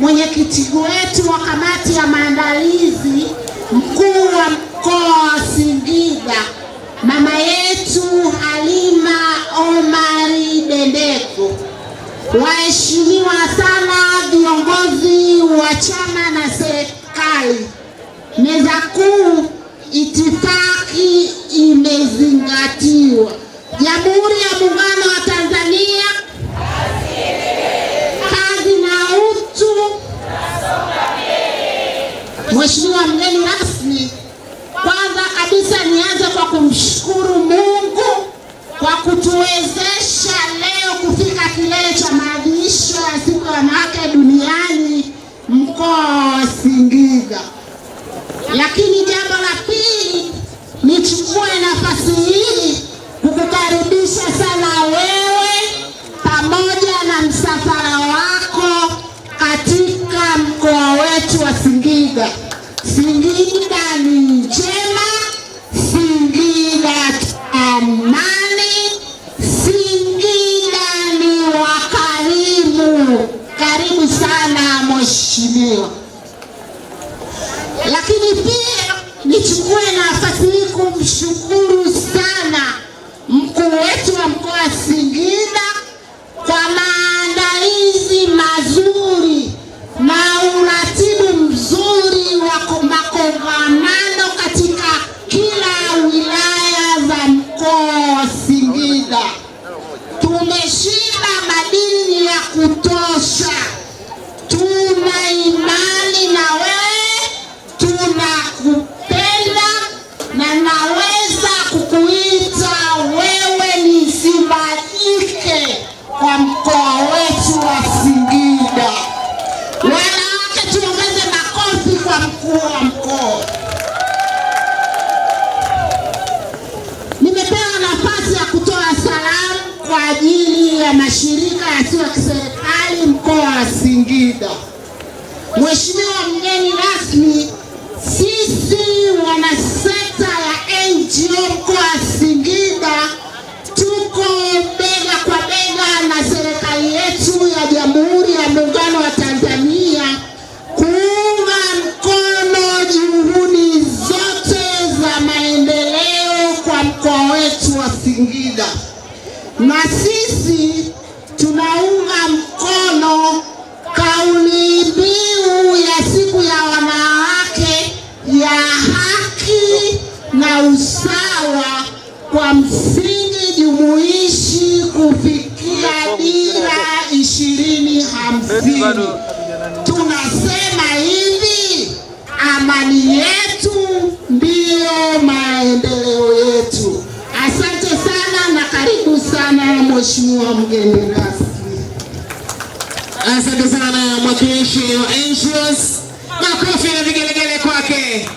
mwenyekiti wetu wa kamati ya maandalizi, mkuu wa mkoa wa Singida, mama yetu Halima Omari Dendeko, waheshimiwa sana viongozi wa chama na serikali, meza kuu, itifaki imezingatiwa. Jamhuri ya Muungano wa Tanzania, kazi na utu. Mheshimiwa mgeni rasmi, kwanza kabisa nianze kwa kumshukuru Mungu kwa kutuwezesha leo kufika kilele cha maadhimisho ya siku ya wanawake duniani mkoa wa Singida. Lakini jambo la pili, nichukue nafasi hii kukukaribisha sana wewe pamoja na msafara wako katika mkoa wetu wa Singida. Singida ni njema, Singida amani, Singida ni wakarimu. Karibu sana mheshimiwa. Lakini pia nichukue nafasi hii kumshukuru sana mkuu wetu wa mkoa wa Singida kwa maandalizi mazuri na uratibu mzuri wa makongamano katika kila wilaya za mkoa wa Singida. Tumeshiba madini ya kutosha. Tuna imani na wewe, tunakupenda na naweza kukuita wewe ni simba jike kwa mkoa wetu wa Singida. Wanawake tuongeze makofi kwa mkuu wa mkoa. Nimepewa nafasi ya kutoa salamu kwa ajili ya mashirika yasiyo ya kiserikali mkoa wa Singida. Mheshimiwa mgeni rasmi, sisi wana sekta ya NGO mkoa wa Singida tuko bega kwa bega na serikali yetu ya Jamhuri ya Muungano wa Tanzania kuunga mkono juhudi zote za maendeleo kwa mkoa wetu wa Singida. Na sisi tunaunga mkono kauli mbiu ya siku ya wanawake ya haki na usawa kwa msingi jumuishi kufikia dira 2050. Tunasema hivi, amani yetu ndiyo maendeleo yetu. Asante sana na karibu sana mheshimiwa mgeni rasmi. Asante sana mwakilishi wa NGOs. Makofi na vigelegele kwake.